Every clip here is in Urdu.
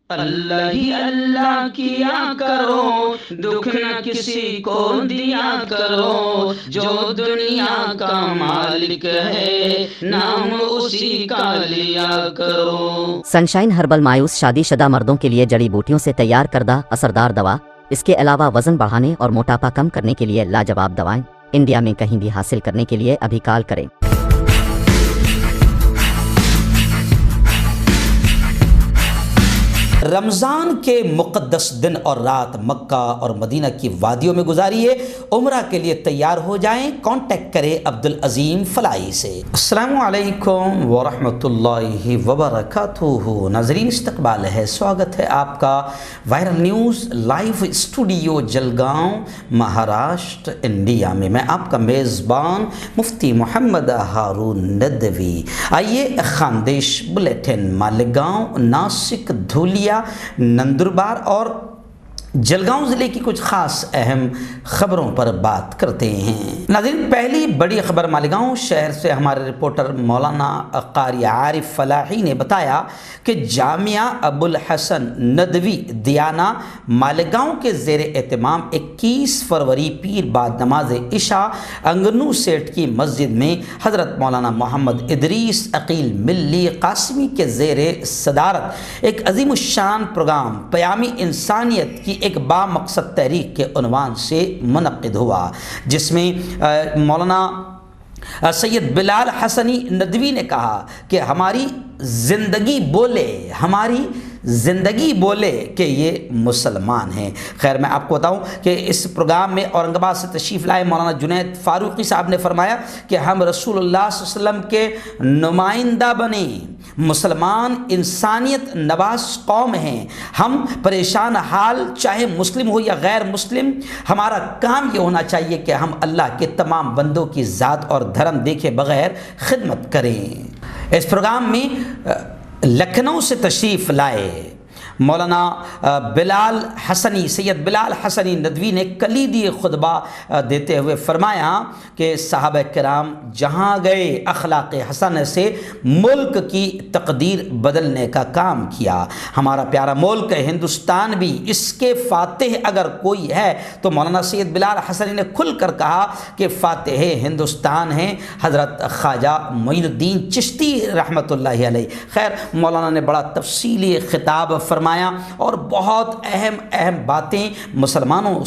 اللہ ہی اللہ کیا کرو، دکھ نہ کسی کو دیا کرو، جو دنیا کا مالک ہے نام اسی کا لیا کرو۔ سنشائن ہربل مایوس شادی شدہ مردوں کے لیے جڑی بوٹیوں سے تیار کردہ اثردار دوا، اس کے علاوہ وزن بڑھانے اور موٹاپا کم کرنے کے لیے لاجواب دوائیں انڈیا میں کہیں بھی حاصل کرنے کے لیے ابھی کال کریں۔ رمضان کے مقدس دن اور رات مکہ اور مدینہ کی وادیوں میں گزاریے، عمرہ کے لیے تیار ہو جائیں۔ کانٹیکٹ کریں عبدالعظیم فلاحی سے۔ السلام علیکم ورحمۃ اللہ وبرکاتہ۔ ناظرین، استقبال ہے، سواگت ہے آپ کا viral news live studio Jalgaon, Maharashtra, India میں۔ میں آپ کا میزبان مفتی محمد ہارون ندوی۔ آئیے خاندیش بلیٹن مالیگاؤں، ناسک، دھولیا، نندربار اور جلگاؤں ضلع کی کچھ خاص اہم خبروں پر بات کرتے ہیں۔ ناظرین، پہلی بڑی خبر مالیگاؤں شہر سے ہمارے رپورٹر مولانا قاری عارف فلاحی نے بتایا کہ جامعہ ابو الحسن ندوی دیانہ مالیگاؤں کے زیر اہتمام 21 فروری پیر بعد نماز عشاء انگنو سیٹھ کی مسجد میں حضرت مولانا محمد ادریس عقیل ملی قاسمی کے زیر صدارت ایک عظیم الشان پروگرام پیام انسانیت کی ایک با مقصد تحریک کے عنوان سے منعقد ہوا، جس میں مولانا سید بلال حسنی ندوی نے کہا کہ ہماری زندگی بولے کہ یہ مسلمان ہیں۔ خیر، میں آپ کو بتاؤں کہ اس پروگرام میں اورنگ آباد سے تشریف لائے مولانا جنید فاروقی صاحب نے فرمایا کہ ہم رسول اللہ صلی اللہ علیہ وسلم کے نمائندہ بنے، مسلمان انسانیت نواز قوم ہیں، ہم پریشان حال چاہے مسلم ہو یا غیر مسلم، ہمارا کام یہ ہونا چاہیے کہ ہم اللہ کے تمام بندوں کی ذات اور دھرم دیکھے بغیر خدمت کریں۔ اس پروگرام میں لکھنؤ سے تشریف لائے مولانا بلال حسنی، سید بلال حسنی ندوی نے کلیدی خطبہ دیتے ہوئے فرمایا کہ صحابہ کرام جہاں گئے اخلاق حسن سے ملک کی تقدیر بدلنے کا کام کیا۔ ہمارا پیارا ملک ہندوستان بھی، اس کے فاتح اگر کوئی ہے تو مولانا سید بلال حسنی نے کھل کر کہا کہ فاتح ہندوستان ہیں حضرت خواجہ معین الدین چشتی رحمۃ اللہ علیہ۔ خیر، مولانا نے بڑا تفصیلی خطاب فرمایا اور بہت اہم باتیں مسلمانوں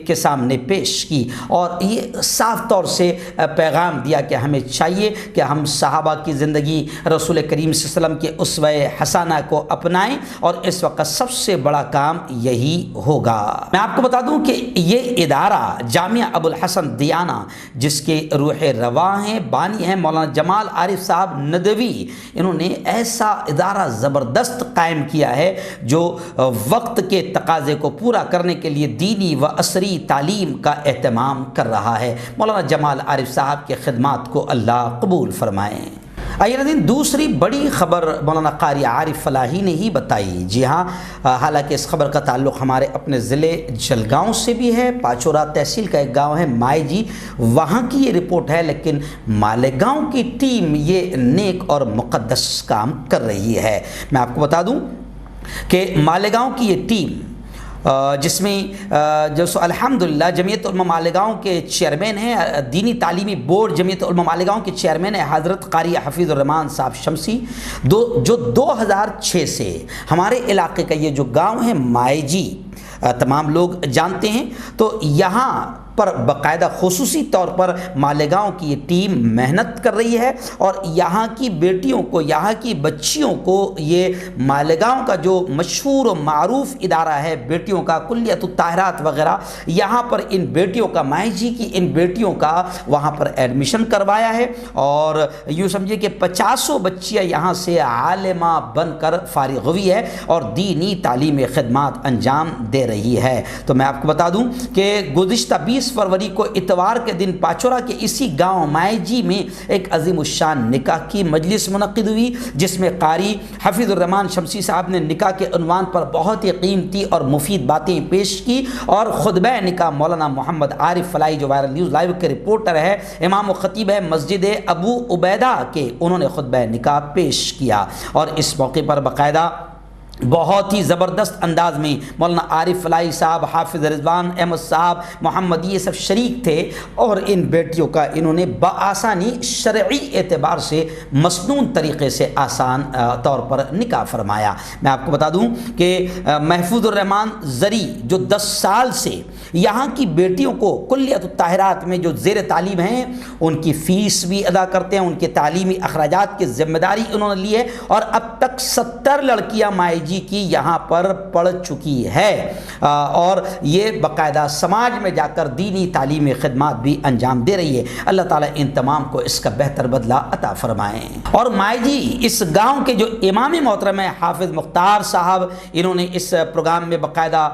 کے سامنے پیش کی، اور یہ صاف طور سے پیغام دیا کہ ہمیں چاہیے کہ ہم صحابہ کی زندگی، رسول کریم صلی اللہ علیہ وسلم کے اسوہ حسنہ کو اپنائیں، اور اس وقت سب سے بڑا کام یہی ہوگا۔ میں آپ کو بتا دوں کہ یہ ادارہ جامعہ ابو الحسن دیانہ، جس کے روح رواں ہیں، بانی ہیں مولانا جمال عارف صاحب ندوی، انہوں نے ایسا ادارہ زبردست قائم کیا ہے جو وقت کے تقاضے کو پورا کرنے کے لیے دینی و عصری تعلیم کا اہتمام کر رہا ہے۔ مولانا جمال عارف صاحب کے خدمات کو اللہ قبول فرمائیں۔ آئیے ناظرین، دوسری بڑی خبر مولانا قاری عارف فلاحی نے ہی بتائی۔ جی ہاں، حالانکہ اس خبر کا تعلق ہمارے اپنے ضلع جلگاؤں سے بھی ہے۔ پاچورا تحصیل کا ایک گاؤں ہے مائی جی، وہاں کی یہ رپورٹ ہے، لیکن مالیگاؤں کی ٹیم یہ نیک اور مقدس کام کر رہی ہے۔ میں آپ کو بتا دوں کہ مالیگاؤں کی یہ ٹیم، جس میں جو الحمدللہ جمعیت علماء مالیگاؤں کے چیئرمین ہیں، دینی تعلیمی بورڈ جمعیت علماء مالیگاؤں کے چیئرمین ہیں حضرت قاری حفیظ الرحمان صاحب شمسی، جو 2006 سے ہمارے علاقے کا یہ جو گاؤں ہے مائی جی، تمام لوگ جانتے ہیں، تو یہاں پر باقاعدہ خصوصی طور پر مالیگاؤں کی یہ ٹیم محنت کر رہی ہے، اور یہاں کی بیٹیوں کو، یہاں کی بچیوں کو، یہ مالیگاؤں کا جو مشہور و معروف ادارہ ہے بیٹیوں کا، کلیت الطاہرات وغیرہ، یہاں پر ان بیٹیوں کا، مائی جی کی ان بیٹیوں کا وہاں پر ایڈمیشن کروایا ہے، اور یوں سمجھے کہ 50 بچیاں یہاں سے عالمہ بن کر فارغ ہوئی ہے اور دینی تعلیمی خدمات انجام دے رہی ہے۔ تو میں آپ کو بتا دوں کہ گزشتہ 20 فروری کو اتوار کے دن پاچورا کے اسی گاؤں مائی جی میں ایک عظیم الشان نکاح کی مجلس منعقد ہوئی، جس میں قاری حفیظ الرحمان شمسی صاحب نے نکاح کے عنوان پر بہت ہی قیمتی اور مفید باتیں پیش کی، اور خطبہ نکاح مولانا محمد عارف فلاحی جو وائرل نیوز لائیو کے رپورٹر ہے، امام و خطیب ہے مسجد ابو عبیدہ کے، انہوں نے خطبہ نکاح پیش کیا، اور اس موقع پر باقاعدہ بہت ہی زبردست انداز میں مولانا عارف فلاحی صاحب، حافظ رضوان احمد صاحب، محمد، یہ سب شریک تھے اور ان بیٹیوں کا انہوں نے بآسانی شرعی اعتبار سے مسنون طریقے سے آسان طور پر نکاح فرمایا۔ میں آپ کو بتا دوں کہ محفوظ الرحمان زری جو 10 سال سے یہاں کی بیٹیوں کو کلیت الطاہرات میں جو زیر تعلیم ہیں ان کی فیس بھی ادا کرتے ہیں، ان کے تعلیمی اخراجات کی ذمہ داری انہوں نے لی ہے، اور اب تک 70 لڑکیاں مائیں جی کی یہاں پر پڑھ چکی ہے، اور یہ باقاعدہ سماج میں جا کر دینی تعلیمی خدمات بھی انجام دے رہی ہے۔ اللہ تعالیٰ ان تمام کو اس کا بہتر بدلہ عطا فرمائیں۔ اور مائیں جی اس گاؤں کے جو امام محترم ہیں حافظ مختار صاحب، انہوں نے اس پروگرام میں باقاعدہ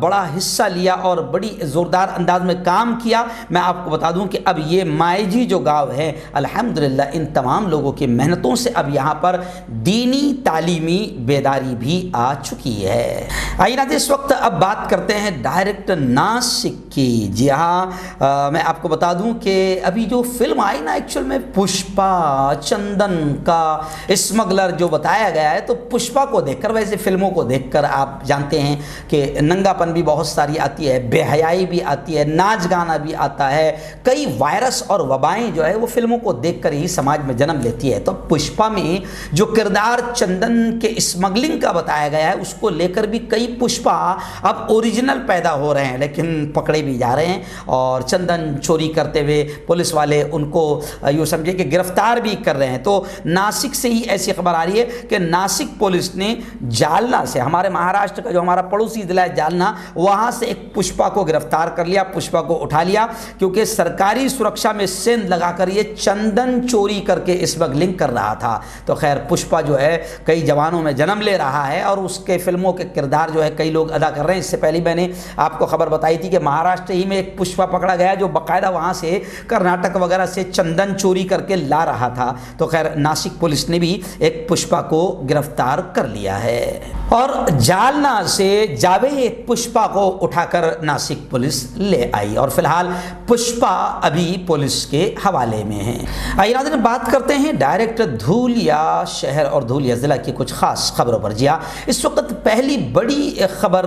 بڑا حصہ لیا اور بڑی زوردار انداز میں کام کیا۔ میں آپ کو بتا دوں کہ اب یہ مائیں جی جو گاؤں ہے الحمدللہ ان تمام لوگوں کی محنتوں سے اب یہاں پر دینی تعلیمی بیداری بھی آ چکی ہے۔ آئیے ناظرین اس وقت اب بات کرتے ہیں ڈائریکٹ ناسک کی۔ جی ہاں، میں آپ کو بتا دوں کہ ابھی جو فلم آئی نا ایکچول میں پشپا چندن کا اسمگلر جو بتایا گیا ہے، تو پشپا کو دیکھ کر، ویسے فلموں کو دیکھ کر آپ جانتے ہیں کہ ننگا پن بھی بہت ساری آتی ہے، بے حیائی بھی آتی ہے، ناچ گانا بھی آتا ہے، کئی وائرس اور وبائیں جو ہے وہ فلموں کو دیکھ کر ہی سماج میں جنم لیتی ہے۔ تو پشپا میں جو کردار چندن کے اسمگلنگ کا بتایا گیا ہے اس کو لے کر بھی کئی پشپا اب اوریجنل پیدا ہو رہے ہیں، لیکن پکڑے بھی جا رہے ہیں، اور چندن چوری کرتے ہوئے پولیس والے ان کو یوں سمجھے کہ گرفتار بھی کر رہے ہیں۔ تو ناسک سے ہی ایسی خبر آ رہی ہے کہ ناسک پولیس نے جالنا سے، ہمارے مہاراشٹر کا جو ہمارا پڑوسی ضلع ہے جالنا، وہاں سے ایک پشپا کو گرفتار کر لیا، پشپا کو اٹھا لیا، کیونکہ سرکاری سرکشا میں سند لگا کر یہ چندن چوری کر کے اسمگلنگ کر رہا تھا۔ تو خیر پشپا جو ہے کئی جوانوں میں جنم لے رہا ہے اور اس کے فلموں کے کردار جو ہے کئی لوگ ادا کر رہے ہیں۔ اس سے پہلے میں نے آپ کو خبر بتائی تھی کہ مہاراشٹر ہی میں ایک پشپا پکڑا گیا جو باقاعدہ وہاں سے کرناٹک وغیرہ سے چندن چوری کر کے لا رہا تھا۔ تو خیر ناسک پولیس نے بھی ایک پشپا کو گرفتار کر لیا ہے، اور جالنا سے جاوید پشپا کو اٹھا کر ناسک پولیس لے آئی، اور فی الحال پشپا ابھی پولیس کے حوالے میں ہیں۔ آئیے ناظرین بات کرتے ہیں ڈائریکٹ دھولیا شہر اور دھولیا ضلع کی کچھ خاص خبروں پر۔ جی ہاں، اس وقت پہلی بڑی خبر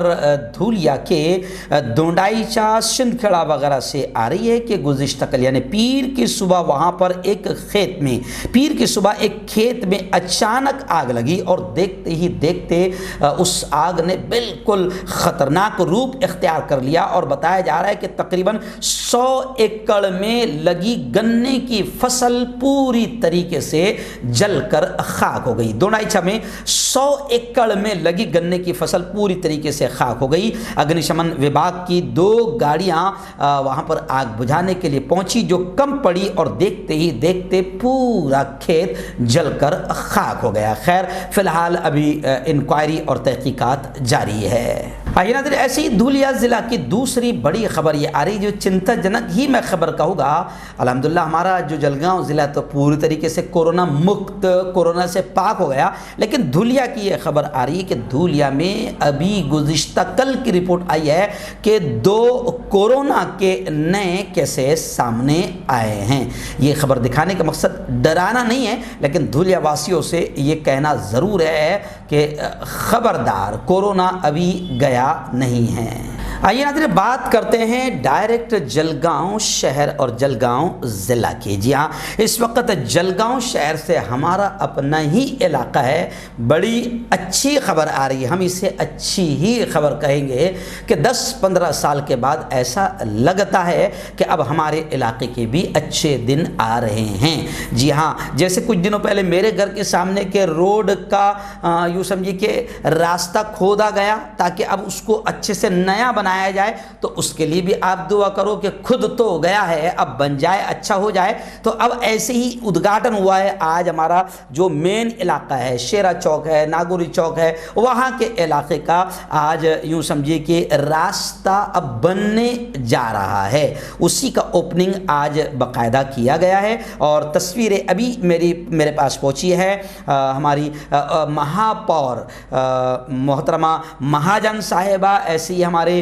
دھولیا کے دونڈائچا سندھ کھڑا وغیرہ سے آ رہی ہے کہ گزشتہ کل یعنی پیر کی صبح وہاں پر ایک کھیت میں اچانک آگ لگی، اور دیکھتے ہی دیکھتے اس آگ نے بالکل خطرناک روپ اختیار کر لیا، اور بتایا جا رہا ہے کہ تقریباً 100 ایکڑ میں لگی گنے کی فصل پوری طریقے سے جل کر خاک ہو گئی۔ دونڈائچا میں 100 ایکڑ میں لگی گنے کی فصل پوری طریقے سے خاک ہو گئی۔ اگنی شمن وبھاگ کی 2 گاڑیاں وہاں پر آگ بجھانے کے لیے پہنچی، جو کم پڑی اور دیکھتے ہی دیکھتے پورا کھیت جل کر خاک ہو گیا۔ خیر فی الحال ابھی انکوائری اور تحقیقات جاری ہے۔ آئیے ناظرین ایسے ہی دھولیا ضلع کی دوسری بڑی خبر یہ آ رہی جو چنتا جنک ہی میں خبر کہوں گا۔ الحمدللہ ہمارا جو جلگاؤں ضلع تو پوری طریقے سے کورونا مکت، کورونا سے پاک ہو گیا، لیکن دھولیا کی یہ خبر آ رہی ہے کہ دھولیا میں ابھی گزشتہ کل کی رپورٹ آئی ہے کہ 2 کورونا کے نئے کیسز سامنے آئے ہیں۔ یہ خبر دکھانے کا مقصد ڈرانا نہیں ہے، لیکن دھولیا واسیوں سے یہ کہنا ضرور ہے کہ خبردار کورونا ابھی گیا نہیں ہے۔ آئیے ناظرین بات کرتے ہیں ڈائریکٹ جلگاؤں شہر اور جلگاؤں ضلع کی۔ جی ہاں، اس وقت جلگاؤں شہر سے ہمارا اپنا ہی علاقہ ہے، بڑی اچھی خبر آ رہی ہے، ہم اسے اچھی ہی خبر کہیں گے کہ 10-15 سال کے بعد ایسا لگتا ہے کہ اب ہمارے علاقے کے بھی اچھے دن آ رہے ہیں۔ جی ہاں، جیسے کچھ دنوں پہلے میرے گھر کے سامنے کے روڈ کا یوں سمجھیے کہ راستہ کھودا گیا تاکہ اب اس کو اچھے سے نیا بنایا جائے، تو اس کے لیے بھی آپ دعا کرو کہ خود تو گیا ہے اب بن جائے، اچھا ہو جائے۔ تو اب ایسے ہی ادگھاٹن ہوا ہے آج ہمارا جو مین علاقہ ہے، شیرا چوک ہے، ناگوری چوک ہے، وہاں کے علاقے کا آج یوں سمجھیے کہ راستہ اب بننے جا رہا ہے، اسی کا اوپننگ آج باقاعدہ کیا گیا ہے، اور تصویریں ابھی میرے پاس پہنچی ہے۔ ہماری مہاپور محترمہ مہاجن صاحبہ، ایسے ہی ہمارے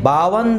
52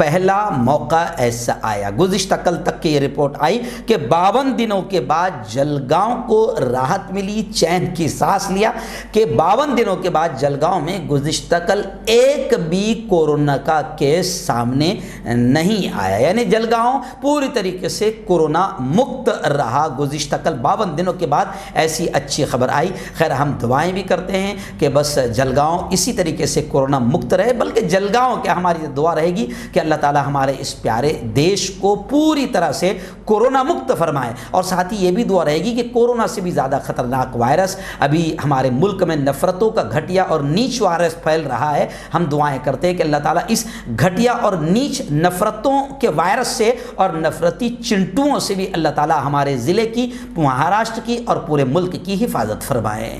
پہلا موقع ایسا آیا۔ گزشتہ کل تک کی یہ رپورٹ آئی کہ 52 دنوں کے بعد جلگاؤں کو راحت ملی، چین کی سانس لیا کہ 52 دنوں کے بعد جلگاؤں میں گزشتہ کل ایک بھی کورونا کا کیس سامنے نہیں آیا، یعنی جلگاؤں پوری طریقے سے کورونا مکت رہا۔ گزشتہ کل 52 دنوں کے بعد ایسی اچھی خبر آئی۔ خیر ہم دعائیں بھی کرتے ہیں کہ بس جلگاؤں اسی طریقے سے کورونا مکت رہے، بلکہ جلگاؤں کے ہماری دعا رہے گی کہ اللہ تعالی ہمارے اس پیارے دیش کو پوری طرح سے کورونا مکت فرمائے، اور ساتھ ہی یہ بھی دعا رہے گی کہ کورونا سے بھی زیادہ خطرناک وائرس ابھی ہمارے ملک میں نفرتوں کا گھٹیا اور نیچ وائرس پھیل رہا ہے۔ ہم دعائیں کرتے ہیں کہ اللہ تعالیٰ اس گھٹیا اور نیچ نفرتوں کے وائرس سے اور نفرتی چنٹوؤں سے بھی اللہ تعالیٰ ہمارے ضلع کی، مہاراشٹر کی اور پورے ملک کی حفاظت فرمائے۔